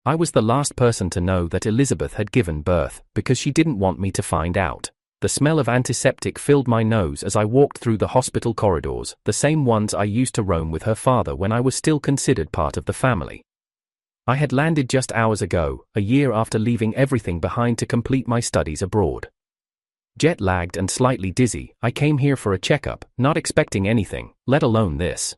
I was the last person to know that Elizabeth had given birth, because she didn't want me to find out. The smell of antiseptic filled my nose as I walked through the hospital corridors, the same ones I used to roam with her father when I was still considered part of the family. I had landed just hours ago, a year after leaving everything behind to complete my studies abroad. Jet-lagged and slightly dizzy, I came here for a checkup, not expecting anything, let alone this.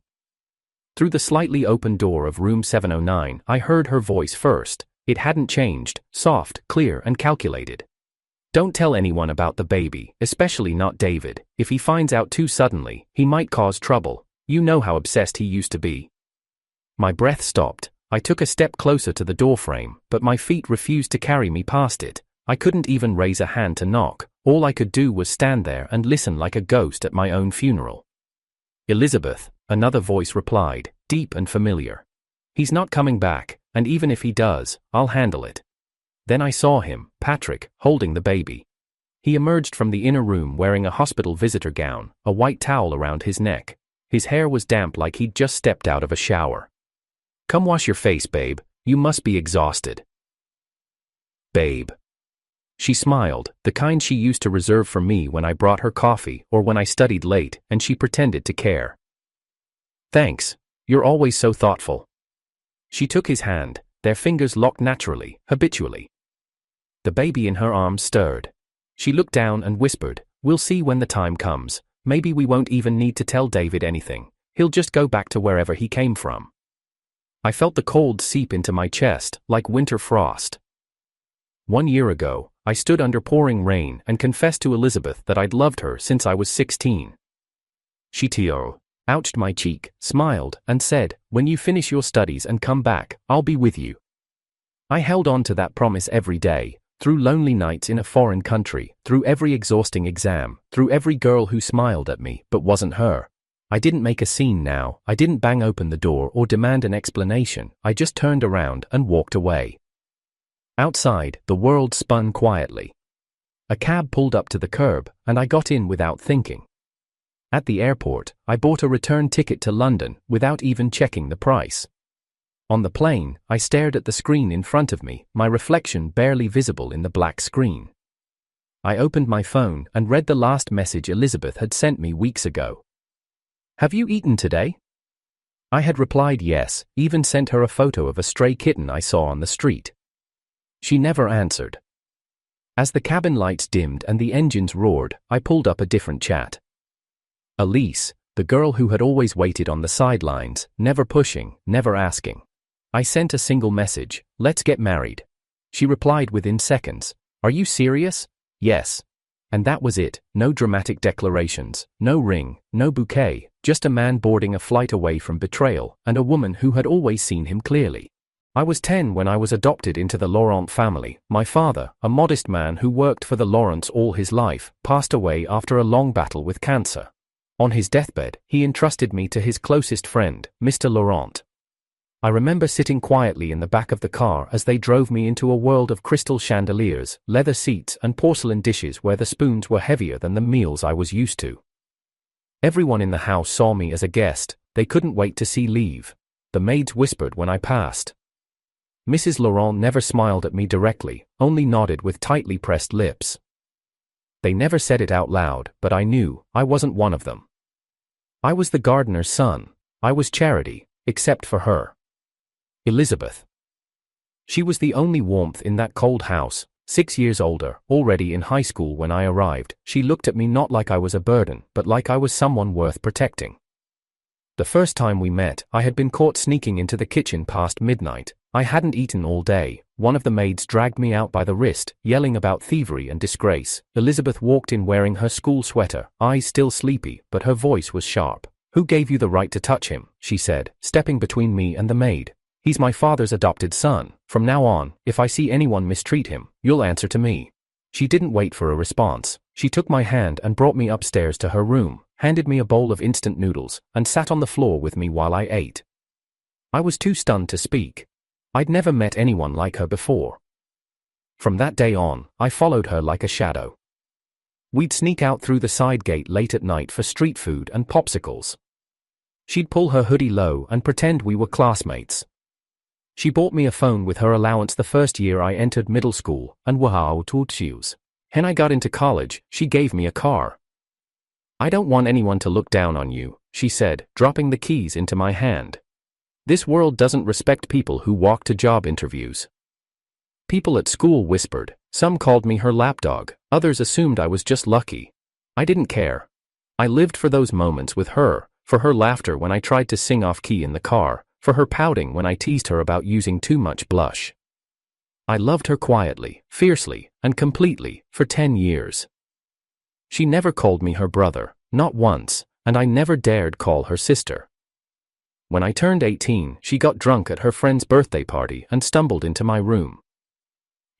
Through the slightly open door of room 709, I heard her voice first. It hadn't changed, soft, clear and calculated. Don't tell anyone about the baby, especially not David. If he finds out too suddenly, he might cause trouble. You know how obsessed he used to be. My breath stopped. I took a step closer to the doorframe, but my feet refused to carry me past it. I couldn't even raise a hand to knock. All I could do was stand there and listen like a ghost at my own funeral. Elizabeth, another voice replied, deep and familiar. He's not coming back, and even if he does, I'll handle it. Then I saw him, Patrick, holding the baby. He emerged from the inner room wearing a hospital visitor gown, a white towel around his neck. His hair was damp like he'd just stepped out of a shower. Come wash your face, babe. You must be exhausted. Babe. She smiled, the kind she used to reserve for me when I brought her coffee or when I studied late, and she pretended to care. Thanks. You're always so thoughtful. She took his hand, their fingers locked naturally, habitually. The baby in her arms stirred. She looked down and whispered, "We'll see when the time comes. Maybe we won't even need to tell David anything. He'll just go back to wherever he came from." I felt the cold seep into my chest, like winter frost. 1 year ago, I stood under pouring rain and confessed to Elizabeth that I'd loved her since I was 16. She ouched my cheek, smiled, and said, "When you finish your studies and come back, I'll be with you." I held on to that promise every day, through lonely nights in a foreign country, through every exhausting exam, through every girl who smiled at me but wasn't her. I didn't make a scene now, I didn't bang open the door or demand an explanation, I just turned around and walked away. Outside, the world spun quietly. A cab pulled up to the curb, and I got in without thinking. At the airport, I bought a return ticket to London without even checking the price. On the plane, I stared at the screen in front of me, my reflection barely visible in the black screen. I opened my phone and read the last message Elizabeth had sent me weeks ago. "Have you eaten today?" I had replied yes, even sent her a photo of a stray kitten I saw on the street. She never answered. As the cabin lights dimmed and the engines roared, I pulled up a different chat. Elise, the girl who had always waited on the sidelines, never pushing, never asking. I sent a single message, "Let's get married." She replied within seconds, "Are you serious?" "Yes." And that was it, no dramatic declarations, no ring, no bouquet, just a man boarding a flight away from betrayal, and a woman who had always seen him clearly. I was 10 when I was adopted into the Laurent family. My father, a modest man who worked for the Laurents all his life, passed away after a long battle with cancer. On his deathbed, he entrusted me to his closest friend, Mr. Laurent. I remember sitting quietly in the back of the car as they drove me into a world of crystal chandeliers, leather seats and porcelain dishes where the spoons were heavier than the meals I was used to. Everyone in the house saw me as a guest, they couldn't wait to see leave. The maids whispered when I passed. Mrs. Laurent never smiled at me directly, only nodded with tightly pressed lips. They never said it out loud, but I knew, I wasn't one of them. I was the gardener's son. I was charity, except for her. Elizabeth. She was the only warmth in that cold house, 6 years older, already in high school when I arrived. She looked at me not like I was a burden, but like I was someone worth protecting. The first time we met, I had been caught sneaking into the kitchen past midnight. I hadn't eaten all day. One of the maids dragged me out by the wrist, yelling about thievery and disgrace. Elizabeth walked in wearing her school sweater, eyes still sleepy, but her voice was sharp. "Who gave you the right to touch him?" she said, stepping between me and the maid. "He's my father's adopted son. From now on, if I see anyone mistreat him, you'll answer to me." She didn't wait for a response. She took my hand and brought me upstairs to her room, handed me a bowl of instant noodles, and sat on the floor with me while I ate. I was too stunned to speak. I'd never met anyone like her before. From that day on, I followed her like a shadow. We'd sneak out through the side gate late at night for street food and popsicles. She'd pull her hoodie low and pretend we were classmates. She bought me a phone with her allowance the first year I entered middle school, and wow, tutsius. When I got into college, she gave me a car. I don't want anyone to look down on you, she said, dropping the keys into my hand. This world doesn't respect people who walk to job interviews. People at school whispered, some called me her lapdog, others assumed I was just lucky. I didn't care. I lived for those moments with her, for her laughter when I tried to sing off key in the car, for her pouting when I teased her about using too much blush. I loved her quietly, fiercely, and completely, for 10 years. She never called me her brother, not once, and I never dared call her sister. When I turned 18, she got drunk at her friend's birthday party and stumbled into my room.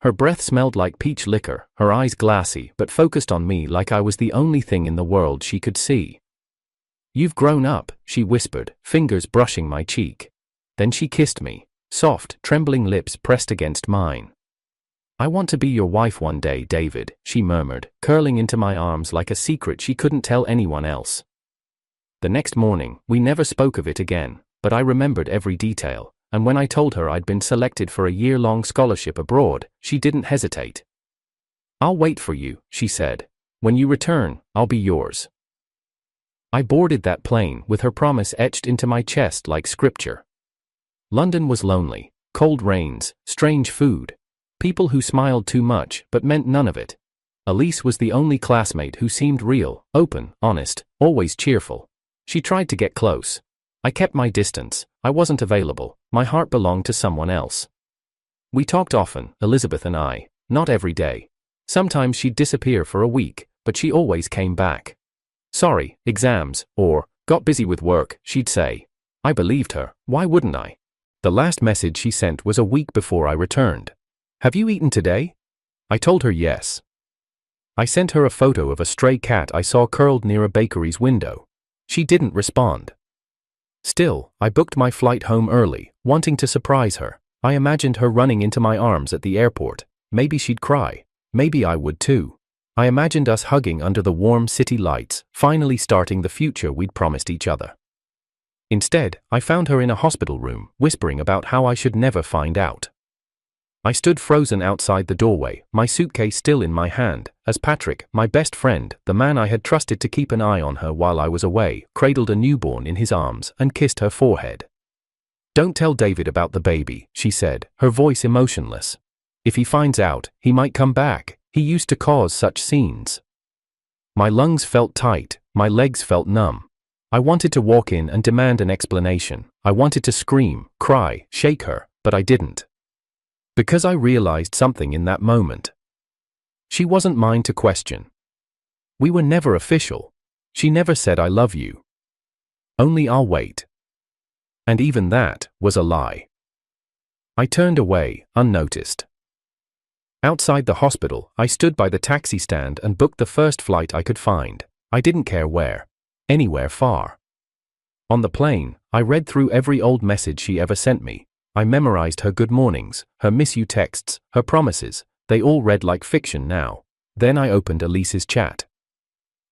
Her breath smelled like peach liquor, her eyes glassy but focused on me like I was the only thing in the world she could see. You've grown up, she whispered, fingers brushing my cheek. Then she kissed me, soft, trembling lips pressed against mine. I want to be your wife one day, David, she murmured, curling into my arms like a secret she couldn't tell anyone else. The next morning, we never spoke of it again, but I remembered every detail, and when I told her I'd been selected for a year-long scholarship abroad, she didn't hesitate. I'll wait for you, she said. When you return, I'll be yours. I boarded that plane with her promise etched into my chest like scripture. London was lonely, cold rains, strange food, people who smiled too much but meant none of it. Elise was the only classmate who seemed real, open, honest, always cheerful. She tried to get close. I kept my distance. I wasn't available. My heart belonged to someone else. We talked often, Elizabeth and I, not every day. Sometimes she'd disappear for a week, but she always came back. Sorry, exams, or, got busy with work, she'd say. I believed her, why wouldn't I? The last message she sent was a week before I returned. Have you eaten today? I told her yes. I sent her a photo of a stray cat I saw curled near a bakery's window. She didn't respond. Still, I booked my flight home early, wanting to surprise her. I imagined her running into my arms at the airport. Maybe she'd cry. Maybe I would too. I imagined us hugging under the warm city lights, finally starting the future we'd promised each other. Instead, I found her in a hospital room, whispering about how I should never find out. I stood frozen outside the doorway, my suitcase still in my hand, as Patrick, my best friend, the man I had trusted to keep an eye on her while I was away, cradled a newborn in his arms and kissed her forehead. Don't tell David about the baby, she said, her voice emotionless. If he finds out, he might come back. He used to cause such scenes. My lungs felt tight, my legs felt numb. I wanted to walk in and demand an explanation. I wanted to scream, cry, shake her, but I didn't. Because I realized something in that moment. She wasn't mine to question. We were never official. She never said I love you. Only I'll wait. And even that was a lie. I turned away, unnoticed. Outside the hospital, I stood by the taxi stand and booked the first flight I could find. I didn't care where. Anywhere far. On the plane, I read through every old message she ever sent me. I memorized her good mornings, her miss you texts, her promises. They all read like fiction now. Then I opened Elise's chat.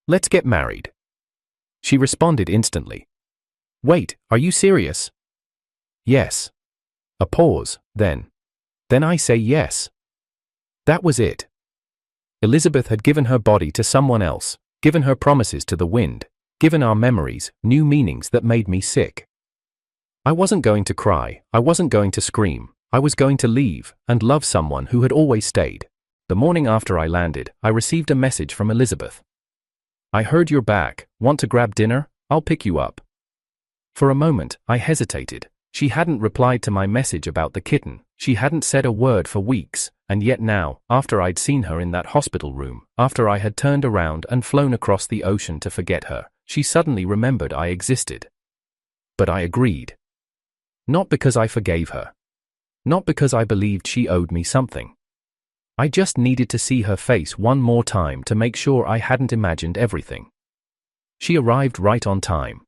Let's get married. She responded instantly. Wait, are you serious? Yes. A pause, then. Then I say yes. That was it. Elizabeth had given her body to someone else, given her promises to the wind, given our memories new meanings that made me sick. I wasn't going to cry, I wasn't going to scream, I was going to leave and love someone who had always stayed. The morning after I landed, I received a message from Elizabeth. I heard you're back, want to grab dinner? I'll pick you up. For a moment, I hesitated. She hadn't replied to my message about the kitten, she hadn't said a word for weeks, and yet now, after I'd seen her in that hospital room, after I had turned around and flown across the ocean to forget her, she suddenly remembered I existed. But I agreed. Not because I forgave her. Not because I believed she owed me something. I just needed to see her face one more time to make sure I hadn't imagined everything. She arrived right on time.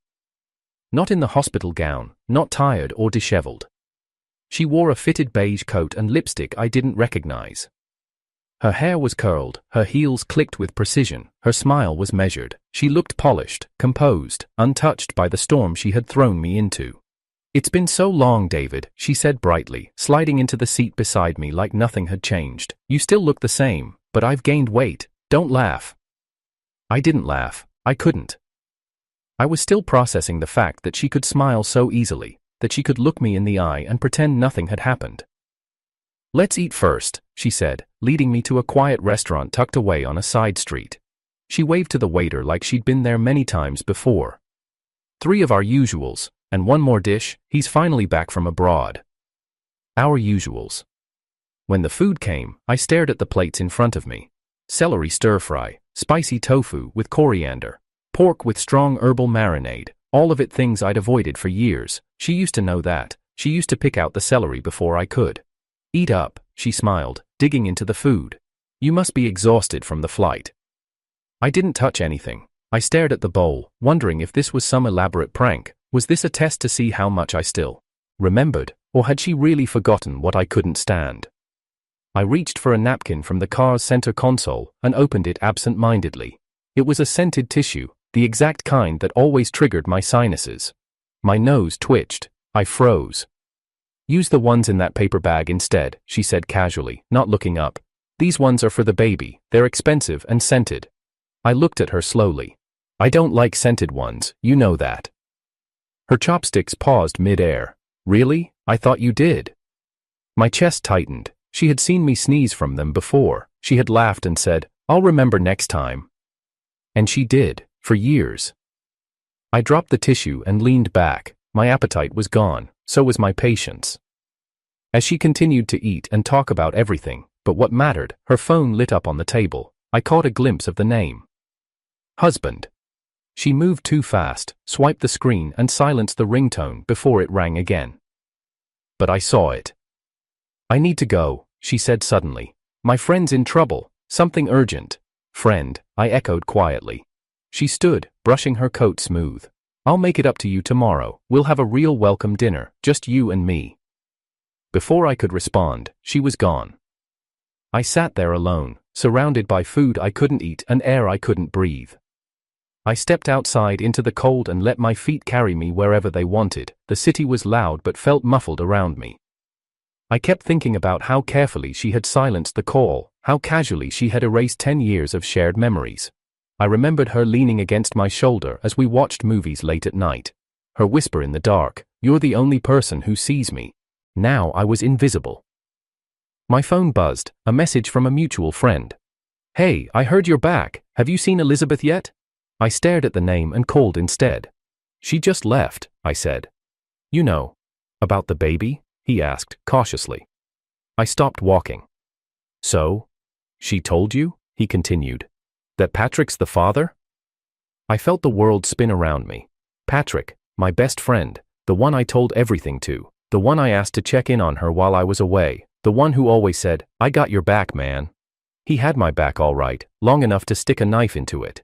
Not in the hospital gown, not tired or disheveled. She wore a fitted beige coat and lipstick I didn't recognize. Her hair was curled, her heels clicked with precision, her smile was measured. She looked polished, composed, untouched by the storm she had thrown me into. It's been so long, David, she said brightly, sliding into the seat beside me like nothing had changed. You still look the same, but I've gained weight. Don't laugh. I didn't laugh. I couldn't. I was still processing the fact that she could smile so easily, that she could look me in the eye and pretend nothing had happened. Let's eat first, she said, leading me to a quiet restaurant tucked away on a side street. She waved to the waiter like she'd been there many times before. 3 of our usuals, and 1 more dish. He's finally back from abroad. Our usuals. When the food came, I stared at the plates in front of me. Celery stir-fry, spicy tofu with coriander, pork with strong herbal marinade, all of it things I'd avoided for years. She used to know that. She used to pick out the celery before I could. Eat up, she smiled, digging into the food. You must be exhausted from the flight. I didn't touch anything. I stared at the bowl, wondering if this was some elaborate prank. Was this a test to see how much I still remembered, or had she really forgotten what I couldn't stand? I reached for a napkin from the car's center console and opened it absent-mindedly. It was a scented tissue, the exact kind that always triggered my sinuses. My nose twitched. I froze. Use the ones in that paper bag instead, she said casually, not looking up. These ones are for the baby. They're expensive and scented. I looked at her slowly. I don't like scented ones, you know that. Her chopsticks paused mid-air. Really? I thought you did. My chest tightened. She had seen me sneeze from them before. She had laughed and said, I'll remember next time. And she did, for years. I dropped the tissue and leaned back. My appetite was gone, so was my patience. As she continued to eat and talk about everything, but what mattered, her phone lit up on the table. I caught a glimpse of the name. Husband. She moved too fast, swiped the screen and silenced the ringtone before it rang again. But I saw it. I need to go, she said suddenly. My friend's in trouble, something urgent. Friend, I echoed quietly. She stood, brushing her coat smooth. I'll make it up to you tomorrow. We'll have a real welcome dinner, just you and me. Before I could respond, she was gone. I sat there alone, surrounded by food I couldn't eat and air I couldn't breathe. I stepped outside into the cold and let my feet carry me wherever they wanted. The city was loud but felt muffled around me. I kept thinking about how carefully she had silenced the call, how casually she had erased 10 years of shared memories. I remembered her leaning against my shoulder as we watched movies late at night. Her whisper in the dark, "You're the only person who sees me." Now I was invisible. My phone buzzed, a message from a mutual friend. "Hey, I heard you're back. Have you seen Elizabeth yet?" I stared at the name and called instead. "She just left," I said. "You know, about the baby?" he asked, cautiously. I stopped walking. "So? She told you?" he continued. "That Patrick's the father?" I felt the world spin around me. Patrick, my best friend, the one I told everything to, the one I asked to check in on her while I was away, the one who always said, "I got your back, man." He had my back all right, long enough to stick a knife into it.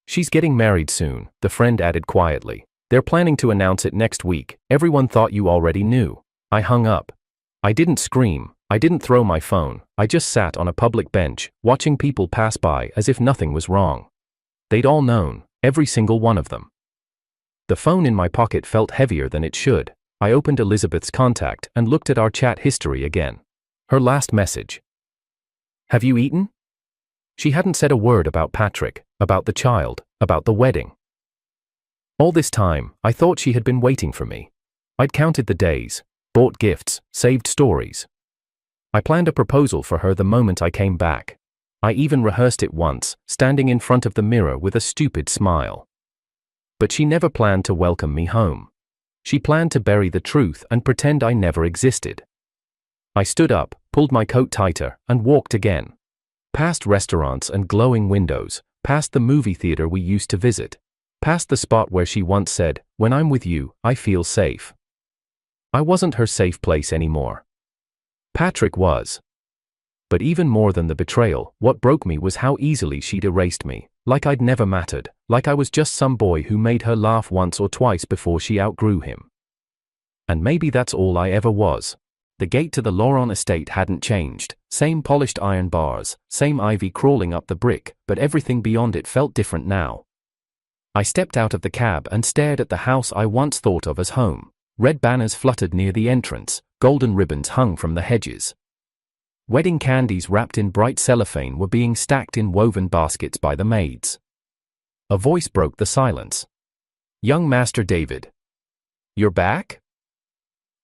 "She's getting married soon," the friend added quietly. "They're planning to announce it next week. Everyone thought you already knew." I hung up. I didn't scream. I didn't throw my phone. I just sat on a public bench, watching people pass by as if nothing was wrong. They'd all known, every single one of them. The phone in my pocket felt heavier than it should. I opened Elizabeth's contact and looked at our chat history again. Her last message. "Have you eaten?" She hadn't said a word about Patrick, about the child, about the wedding. All this time, I thought she had been waiting for me. I'd counted the days, bought gifts, saved stories. I planned a proposal for her the moment I came back. I even rehearsed it once, standing in front of the mirror with a stupid smile. But she never planned to welcome me home. She planned to bury the truth and pretend I never existed. I stood up, pulled my coat tighter, and walked again. Past restaurants and glowing windows, past the movie theater we used to visit, past the spot where she once said, "When I'm with you, I feel safe." I wasn't her safe place anymore. Patrick was. But even more than the betrayal, what broke me was how easily she'd erased me, like I'd never mattered, like I was just some boy who made her laugh once or twice before she outgrew him. And maybe that's all I ever was. The gate to the Laurent estate hadn't changed, same polished iron bars, same ivy crawling up the brick, but everything beyond it felt different now. I stepped out of the cab and stared at the house I once thought of as home. Red banners fluttered near the entrance, golden ribbons hung from the hedges. Wedding candies wrapped in bright cellophane were being stacked in woven baskets by the maids. A voice broke the silence. "Young Master David. You're back?"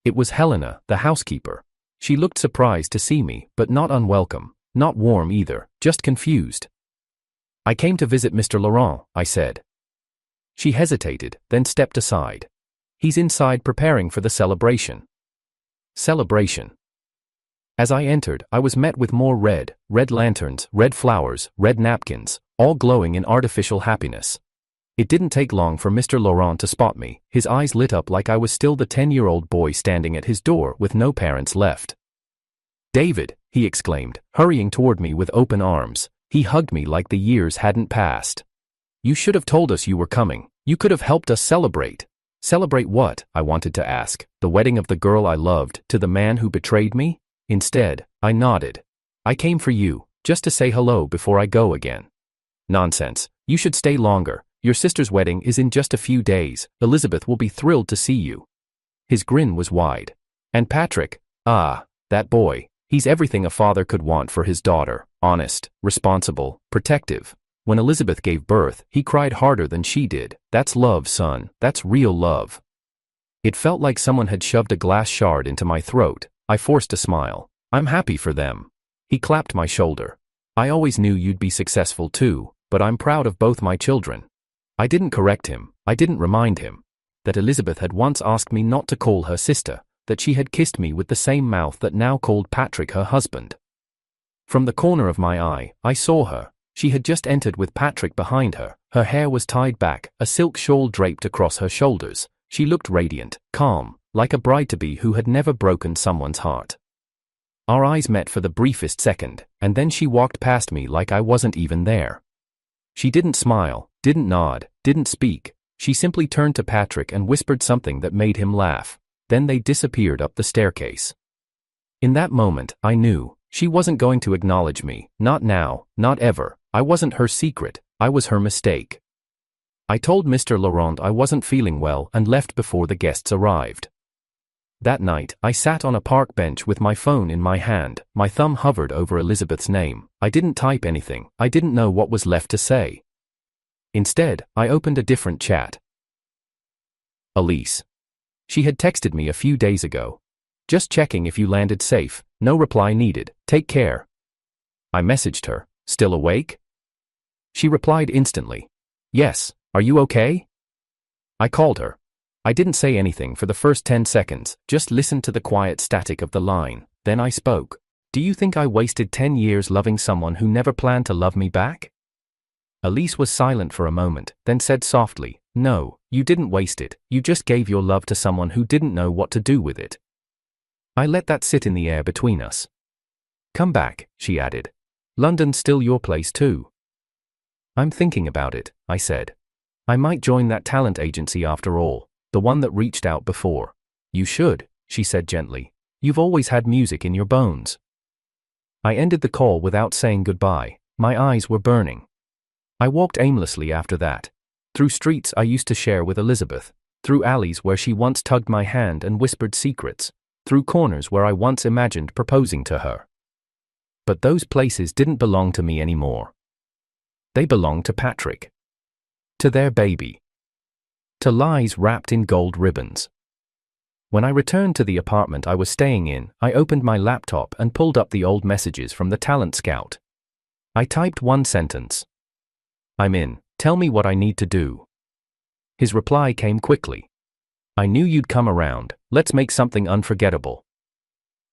It was Helena, the housekeeper. She looked surprised to see me, but not unwelcome, not warm either, just confused. "I came to visit Mr. Laurent," I said. She hesitated, then stepped aside. "He's inside preparing for the celebration." Celebration. As I entered, I was met with more red lanterns, red flowers, red napkins, all glowing in artificial happiness. It didn't take long for Mr. Laurent to spot me. His eyes lit up like I was still the 10-year-old boy standing at his door with no parents left. "David," he exclaimed, hurrying toward me with open arms. He hugged me like the years hadn't passed. "You should have told us you were coming. You could have helped us celebrate." "Celebrate what?" I wanted to ask. "The wedding of the girl I loved to the man who betrayed me?" Instead, I nodded. "I came for you, just to say hello before I go again." "Nonsense. You should stay longer. Your sister's wedding is in just a few days. Elizabeth will be thrilled to see you." His grin was wide. "And Patrick, that boy, he's everything a father could want for his daughter. Honest, responsible, protective. When Elizabeth gave birth, he cried harder than she did. That's love, son. That's real love." It felt like someone had shoved a glass shard into my throat. I forced a smile. "I'm happy for them." He clapped my shoulder. "I always knew you'd be successful too, but I'm proud of both my children." I didn't correct him. I didn't remind him that Elizabeth had once asked me not to call her sister, that she had kissed me with the same mouth that now called Patrick her husband. From the corner of my eye, I saw her. She had just entered with Patrick behind her. Her hair was tied back, a silk shawl draped across her shoulders. She looked radiant, calm, like a bride-to-be who had never broken someone's heart. Our eyes met for the briefest second, and then she walked past me like I wasn't even there. She didn't smile, didn't nod, didn't speak. She simply turned to Patrick and whispered something that made him laugh. Then they disappeared up the staircase. In that moment, I knew she wasn't going to acknowledge me. Not now, not ever. I wasn't her secret. I was her mistake. I told Mr. Laurent I wasn't feeling well and left before the guests arrived. That night, I sat on a park bench with my phone in my hand. My thumb hovered over Elizabeth's name. I didn't type anything. I didn't know what was left to say. Instead, I opened a different chat. Elise. She had texted me a few days ago. "Just checking if you landed safe. No reply needed. Take care." I messaged her. "Still awake?" She replied instantly. "Yes. Are you okay?" I called her. I didn't say anything for the first 10 seconds, just listened to the quiet static of the line. Then I spoke. "Do you think I wasted 10 years loving someone who never planned to love me back?" Elise was silent for a moment, then said softly, "No, you didn't waste it. You just gave your love to someone who didn't know what to do with it." I let that sit in the air between us. "Come back," she added. "London's still your place too." "I'm thinking about it," I said. "I might join that talent agency after all. The one that reached out before." "You should," she said gently. "You've always had music in your bones." I ended the call without saying goodbye. My eyes were burning. I walked aimlessly after that. Through streets I used to share with Elizabeth. Through alleys where she once tugged my hand and whispered secrets. Through corners where I once imagined proposing to her. But those places didn't belong to me anymore. They belonged to Patrick. To their baby. To lies wrapped in gold ribbons. When I returned to the apartment I was staying in, I opened my laptop and pulled up the old messages from the talent scout. I typed one sentence. "I'm in. Tell me what I need to do." His reply came quickly. "I knew you'd come around. Let's make something unforgettable."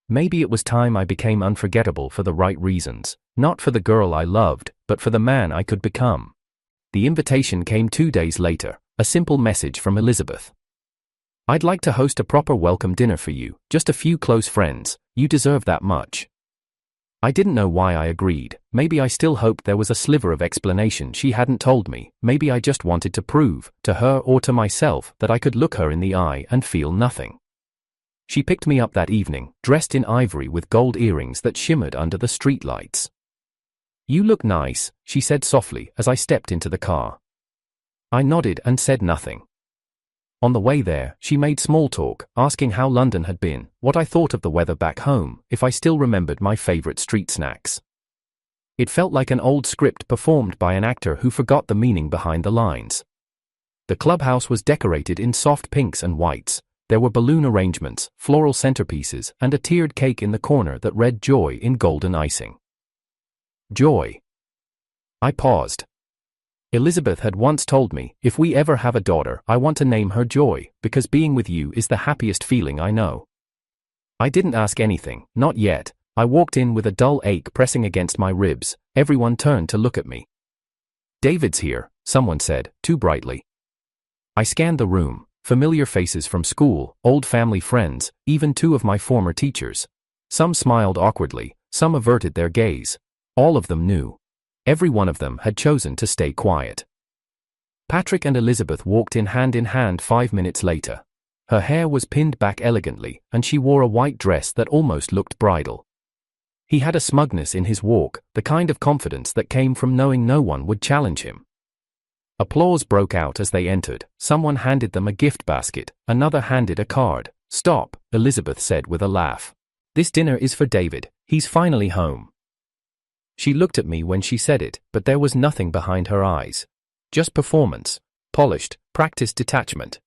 Maybe it was time I became unforgettable for the right reasons, not for the girl I loved, but for the man I could become. The invitation came 2 days later. A simple message from Elizabeth. "I'd like to host a proper welcome dinner for you, just a few close friends. You deserve that much." I didn't know why I agreed. Maybe I still hoped there was a sliver of explanation she hadn't told me. Maybe I just wanted to prove, to her or to myself, that I could look her in the eye and feel nothing. She picked me up that evening, dressed in ivory with gold earrings that shimmered under the streetlights. "You look nice," she said softly as I stepped into the car. I nodded and said nothing. On the way there, she made small talk, asking how London had been, what I thought of the weather back home, if I still remembered my favorite street snacks. It felt like an old script performed by an actor who forgot the meaning behind the lines. The clubhouse was decorated in soft pinks and whites. There were balloon arrangements, floral centerpieces, and a tiered cake in the corner that read Joy in golden icing. Joy. I paused. Elizabeth had once told me, if we ever have a daughter, I want to name her Joy, because being with you is the happiest feeling I know. I didn't ask anything, not yet. I walked in with a dull ache pressing against my ribs. Everyone turned to look at me. David's here, someone said, too brightly. I scanned the room, familiar faces from school, old family friends, even two of my former teachers. Some smiled awkwardly, some averted their gaze. All of them knew. Every one of them had chosen to stay quiet. Patrick and Elizabeth walked in hand 5 minutes later. Her hair was pinned back elegantly, and she wore a white dress that almost looked bridal. He had a smugness in his walk, the kind of confidence that came from knowing no one would challenge him. Applause broke out as they entered. Someone handed them a gift basket, another handed a card. "Stop," Elizabeth said with a laugh. "This dinner is for David, he's finally home." She looked at me when she said it, but there was nothing behind her eyes. Just performance, polished, practiced detachment.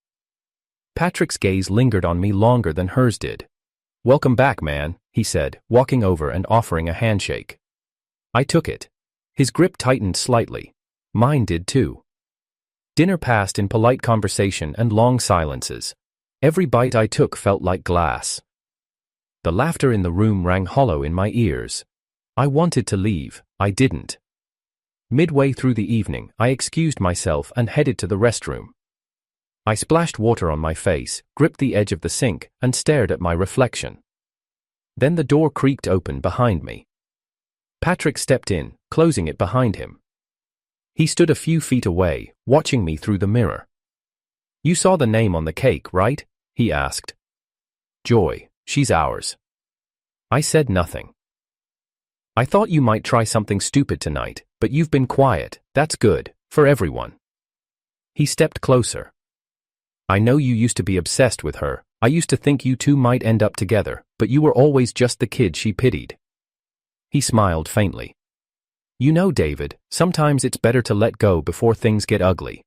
Patrick's gaze lingered on me longer than hers did. "Welcome back, man," he said, walking over and offering a handshake. I took it. His grip tightened slightly. Mine did too. Dinner passed in polite conversation and long silences. Every bite I took felt like glass. The laughter in the room rang hollow in my ears. I wanted to leave, I didn't. Midway through the evening, I excused myself and headed to the restroom. I splashed water on my face, gripped the edge of the sink, and stared at my reflection. Then the door creaked open behind me. Patrick stepped in, closing it behind him. He stood a few feet away, watching me through the mirror. "You saw the name on the cake, right?" he asked. "Joy, she's ours." I said nothing. "I thought you might try something stupid tonight, but you've been quiet. That's good, for everyone." He stepped closer. "I know you used to be obsessed with her. I used to think you two might end up together, but you were always just the kid she pitied." He smiled faintly. "You know, David, sometimes it's better to let go before things get ugly."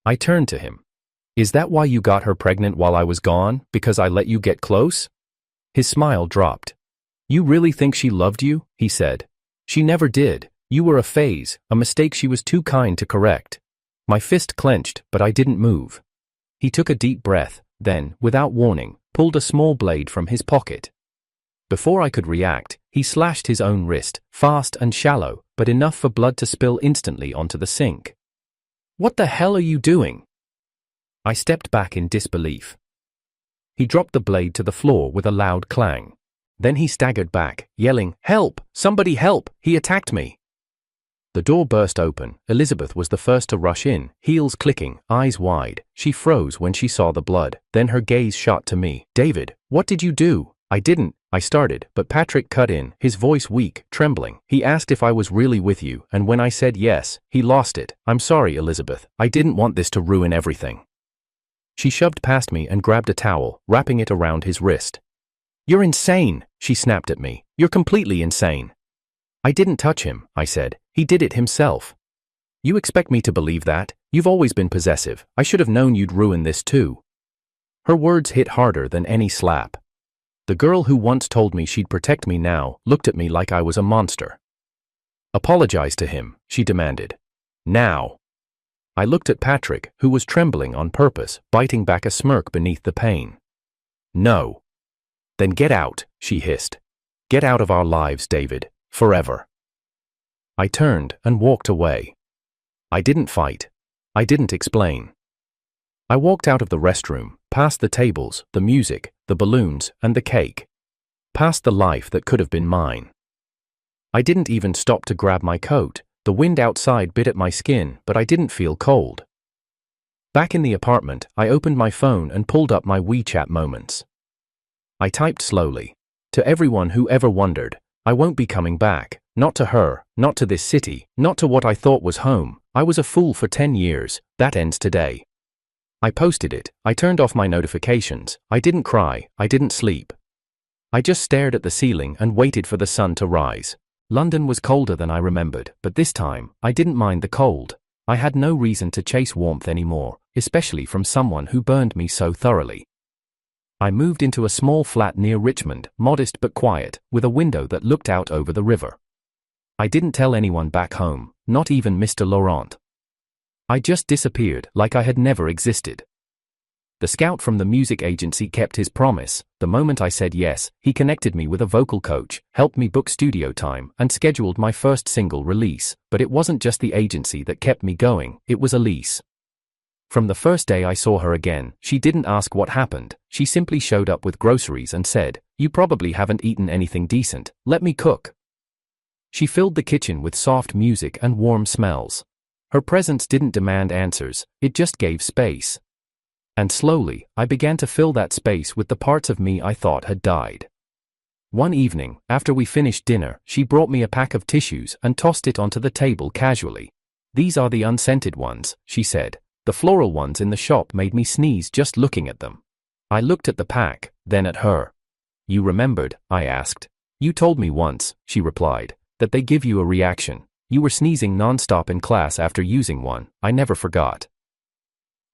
I turned to him. "Is that why you got her pregnant while I was gone, because I let you get close?" His smile dropped. "You really think she loved you?" he said. "She never did. You were a phase, a mistake she was too kind to correct." My fist clenched, but I didn't move. He took a deep breath, then, without warning, pulled a small blade from his pocket. Before I could react, he slashed his own wrist, fast and shallow, but enough for blood to spill instantly onto the sink. "What the hell are you doing?" I stepped back in disbelief. He dropped the blade to the floor with a loud clang. Then he staggered back, yelling, "Help! Somebody help! He attacked me!" The door burst open. Elizabeth was the first to rush in, heels clicking, eyes wide. She froze when she saw the blood, then her gaze shot to me. "David, what did you do?" "I didn't," I started, but Patrick cut in, his voice weak, trembling. "He asked if I was really with you, and when I said yes, he lost it. I'm sorry, Elizabeth. I didn't want this to ruin everything." She shoved past me and grabbed a towel, wrapping it around his wrist. "You're insane," she snapped at me. "You're completely insane." "I didn't touch him," I said. "He did it himself." "You expect me to believe that? You've always been possessive. I should have known you'd ruin this too." Her words hit harder than any slap. The girl who once told me she'd protect me now looked at me like I was a monster. "Apologize to him," she demanded. "Now." I looked at Patrick, who was trembling on purpose, biting back a smirk beneath the pain. "No." "Then get out," she hissed. "Get out of our lives, David. Forever." I turned and walked away. I didn't fight. I didn't explain. I walked out of the restroom, past the tables, the music, the balloons, and the cake. Past the life that could have been mine. I didn't even stop to grab my coat. The wind outside bit at my skin, but I didn't feel cold. Back in the apartment, I opened my phone and pulled up my WeChat moments. I typed slowly. "To everyone who ever wondered, I won't be coming back. Not to her, not to this city, not to what I thought was home. I was a fool for 10 years. That ends today. I posted it, I turned off my notifications, I didn't cry, I didn't sleep. I just stared at the ceiling and waited for the sun to rise. London was colder than I remembered, but this time, I didn't mind the cold. I had no reason to chase warmth anymore, especially from someone who burned me so thoroughly. I moved into a small flat near Richmond, modest but quiet, with a window that looked out over the river. I didn't tell anyone back home, not even Mr. Laurent. I just disappeared, like I had never existed. The scout from the music agency kept his promise. The moment I said yes, he connected me with a vocal coach, helped me book studio time, and scheduled my first single release. But it wasn't just the agency that kept me going, it was Elise. From the first day I saw her again, she didn't ask what happened, she simply showed up with groceries and said, "You probably haven't eaten anything decent, let me cook." She filled the kitchen with soft music and warm smells. Her presence didn't demand answers, it just gave space. And slowly, I began to fill that space with the parts of me I thought had died. One evening, after we finished dinner, she brought me a pack of tissues and tossed it onto the table casually. "These are the unscented ones," she said. "The floral ones in the shop made me sneeze just looking at them." I looked at the pack, then at her. "You remembered?" I asked. "You told me once," she replied, "that they give you a reaction. You were sneezing nonstop in class after using one. I never forgot."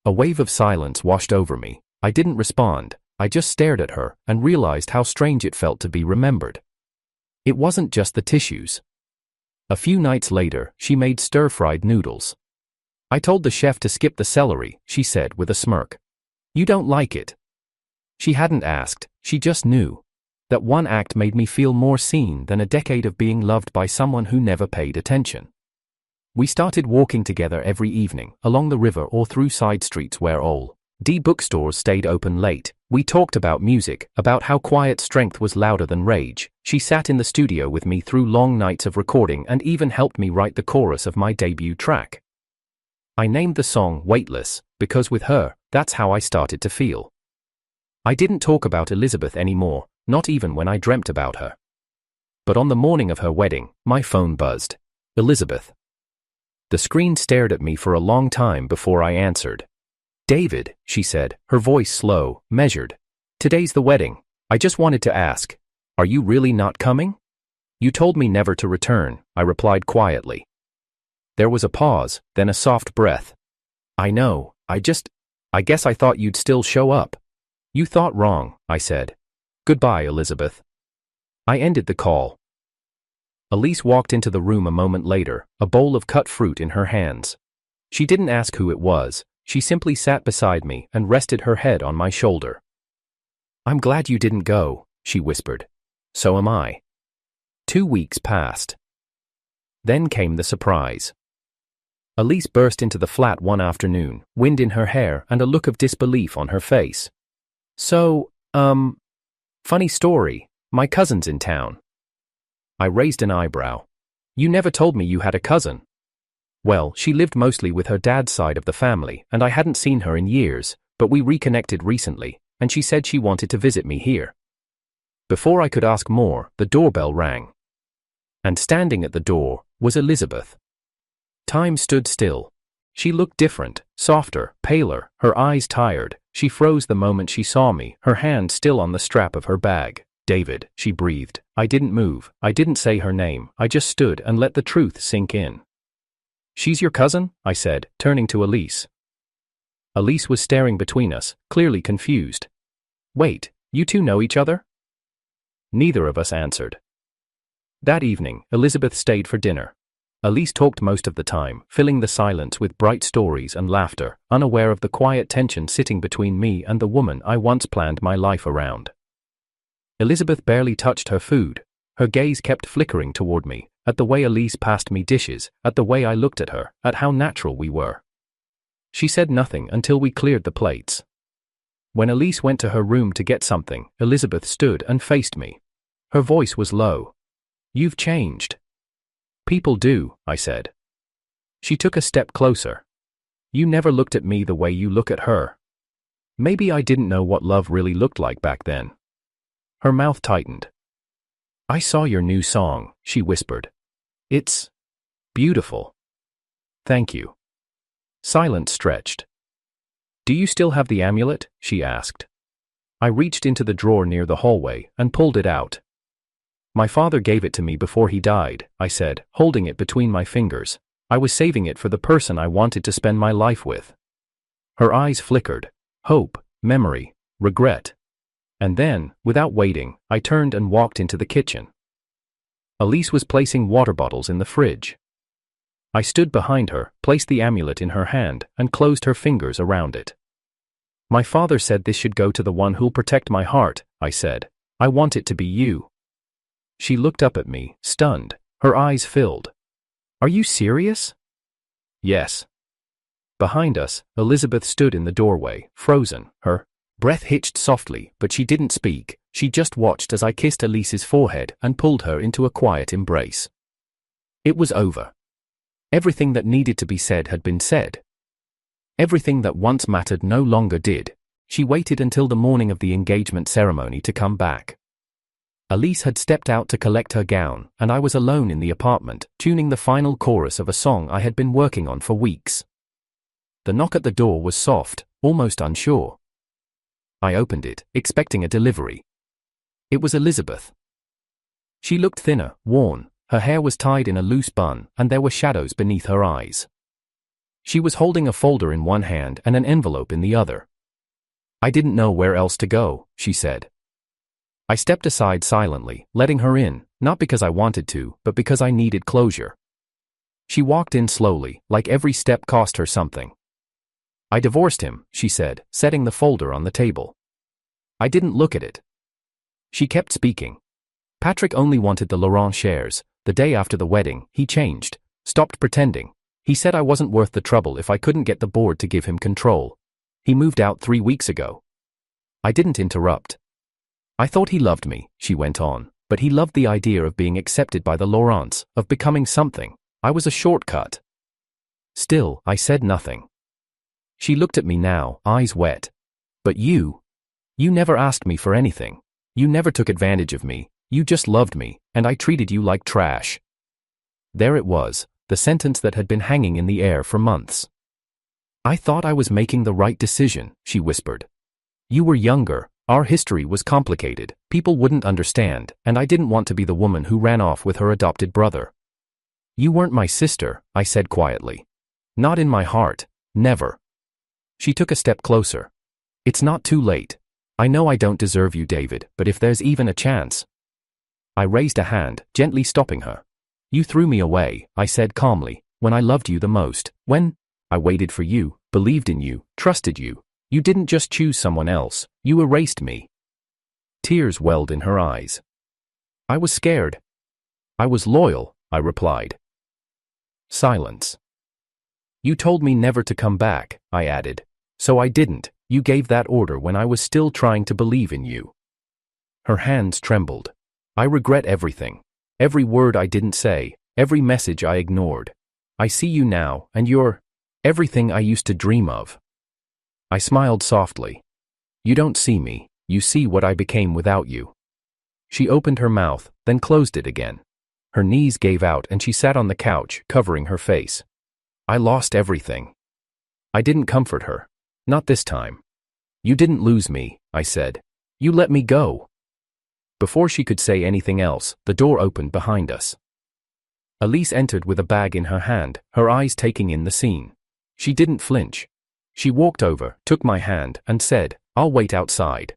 A wave of silence washed over me. I didn't respond, I just stared at her and realized how strange it felt to be remembered. It wasn't just the tissues. A few nights later, she made stir-fried noodles. "I told the chef to skip the celery," she said with a smirk. "You don't like it." She hadn't asked, she just knew. That one act made me feel more seen than a decade of being loved by someone who never paid attention. We started walking together every evening, along the river or through side streets where old bookstores stayed open late. We talked about music, about how quiet strength was louder than rage. She sat in the studio with me through long nights of recording and even helped me write the chorus of my debut track. I named the song Weightless, because with her, that's how I started to feel. I didn't talk about Elizabeth anymore, not even when I dreamt about her. But on the morning of her wedding, my phone buzzed. "Elizabeth." The screen stared at me for a long time before I answered. "David," she said, her voice slow, measured. "Today's the wedding. I just wanted to ask, are you really not coming?" "You told me never to return," I replied quietly. There was a pause, then a soft breath. "I know, I guess I thought you'd still show up." "You thought wrong," I said. "Goodbye, Elizabeth." I ended the call. Elise walked into the room a moment later, a bowl of cut fruit in her hands. She didn't ask who it was, she simply sat beside me and rested her head on my shoulder. "I'm glad you didn't go," she whispered. "So am I." 2 weeks passed. Then came the surprise. Elise burst into the flat one afternoon, wind in her hair and a look of disbelief on her face. "So, funny story, my cousin's in town." I raised an eyebrow. "You never told me you had a cousin." "Well, she lived mostly with her dad's side of the family, and I hadn't seen her in years, but we reconnected recently, and she said she wanted to visit me here." Before I could ask more, the doorbell rang. And standing at the door was Elizabeth. Time stood still. She looked different, softer, paler, her eyes tired. She froze the moment she saw me, her hand still on the strap of her bag. "David," she breathed. I didn't move, I didn't say her name, I just stood and let the truth sink in. "She's your cousin?" I said, turning to Elise. Elise was staring between us, clearly confused. "Wait, you two know each other?" Neither of us answered. That evening, Elizabeth stayed for dinner. Elise talked most of the time, filling the silence with bright stories and laughter, unaware of the quiet tension sitting between me and the woman I once planned my life around. Elizabeth barely touched her food. Her gaze kept flickering toward me, at the way Elise passed me dishes, at the way I looked at her, at how natural we were. She said nothing until we cleared the plates. When Elise went to her room to get something, Elizabeth stood and faced me. Her voice was low. "You've changed." "People do," I said. She took a step closer. "You never looked at me the way you look at her." Maybe I didn't know what love really looked like back then. Her mouth tightened. "I saw your new song," she whispered. "It's beautiful." "Thank you." Silence stretched. "Do you still have the amulet?" she asked. I reached into the drawer near the hallway and pulled it out. "My father gave it to me before he died," I said, holding it between my fingers. "I was saving it for the person I wanted to spend my life with." Her eyes flickered. Hope, memory, regret. And then, without waiting, I turned and walked into the kitchen. Elise was placing water bottles in the fridge. I stood behind her, placed the amulet in her hand, and closed her fingers around it. "My father said this should go to the one who'll protect my heart," I said. "I want it to be you." She looked up at me, stunned. Her eyes filled. "Are you serious?" "Yes." Behind us, Elizabeth stood in the doorway, frozen. Her breath hitched softly, but she didn't speak. She just watched as I kissed Elise's forehead and pulled her into a quiet embrace. It was over. Everything that needed to be said had been said. Everything that once mattered no longer did. She waited until the morning of the engagement ceremony to come back. Elise had stepped out to collect her gown, and I was alone in the apartment, tuning the final chorus of a song I had been working on for weeks. The knock at the door was soft, almost unsure. I opened it, expecting a delivery. It was Elizabeth. She looked thinner, worn. Her hair was tied in a loose bun, and there were shadows beneath her eyes. She was holding a folder in one hand and an envelope in the other. "I didn't know where else to go," she said. I stepped aside silently, letting her in, not because I wanted to, but because I needed closure. She walked in slowly, like every step cost her something. "I divorced him," she said, setting the folder on the table. I didn't look at it. She kept speaking. "Patrick only wanted the Laurent shares. The day after the wedding, he changed, stopped pretending. He said I wasn't worth the trouble if I couldn't get the board to give him control. He moved out 3 weeks ago." I didn't interrupt. "I thought he loved me," she went on, "but he loved the idea of being accepted by the Laurents, of becoming something. I was a shortcut." Still, I said nothing. She looked at me now, eyes wet. "But you never asked me for anything. You never took advantage of me. You just loved me, and I treated you like trash." There it was, the sentence that had been hanging in the air for months. "I thought I was making the right decision," she whispered. "You were younger, our history was complicated, people wouldn't understand, and I didn't want to be the woman who ran off with her adopted brother." "You weren't my sister," I said quietly. "Not in my heart, never." She took a step closer. "It's not too late. I know I don't deserve you, David, but if there's even a chance." I raised a hand, gently stopping her. "You threw me away," I said calmly, "when I loved you the most, when I waited for you, believed in you, trusted you. You didn't just choose someone else, you erased me." Tears welled in her eyes. "I was scared." "I was loyal," I replied. Silence. "You told me never to come back," I added. "So I didn't. You gave that order when I was still trying to believe in you." Her hands trembled. "I regret everything. Every word I didn't say, every message I ignored. I see you now, and you're everything I used to dream of." I smiled softly. "You don't see me, you see what I became without you." She opened her mouth, then closed it again. Her knees gave out and she sat on the couch, covering her face. "I lost everything." I didn't comfort her. "Not this time." "You didn't lose me," I said. "You let me go." Before she could say anything else, the door opened behind us. Elise entered with a bag in her hand, her eyes taking in the scene. She didn't flinch. She walked over, took my hand, and said, "I'll wait outside."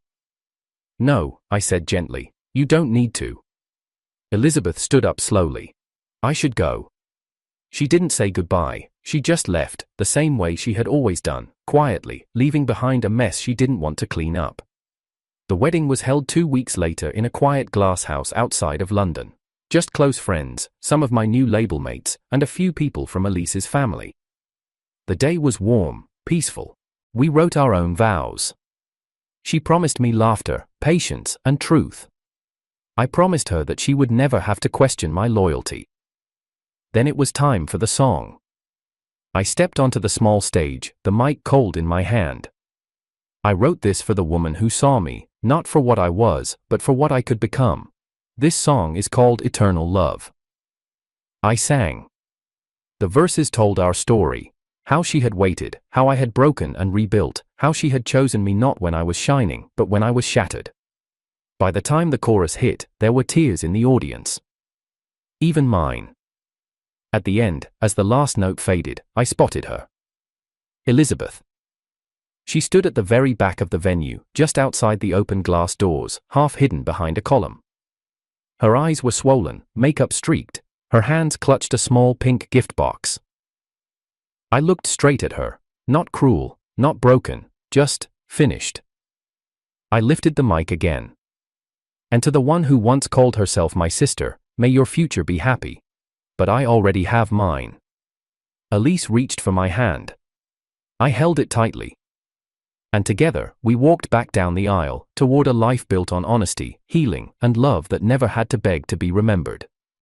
"No," I said gently, "you don't need to." Elizabeth stood up slowly. "I should go." She didn't say goodbye, she just left, the same way she had always done, quietly, leaving behind a mess she didn't want to clean up. The wedding was held 2 weeks later in a quiet glass house outside of London. Just close friends, some of my new label mates, and a few people from Elise's family. The day was warm, peaceful. We wrote our own vows. She promised me laughter, patience, and truth. I promised her that she would never have to question my loyalty. Then it was time for the song. I stepped onto the small stage, the mic cold in my hand. I wrote this for the woman who saw me, not for what I was, but for what I could become. This song is called Eternal Love. I sang. The verses told our story, how she had waited, how I had broken and rebuilt, How she had chosen me not when I was shining, but when I was shattered. By the time the chorus hit, there were tears in the audience. Even mine. At the end, as the last note faded, I spotted her. Elizabeth. She stood at the very back of the venue, just outside the open glass doors, half hidden behind a column. Her eyes were swollen, makeup streaked. Her hands clutched a small pink gift box. I looked straight at her. Not cruel, not broken, just finished. I lifted the mic again. And to the one who once called herself my sister, may your future be happy. But I already have mine. Elise reached for my hand. I held it tightly. And together, we walked back down the aisle, toward a life built on honesty, healing, and love that never had to beg to be remembered.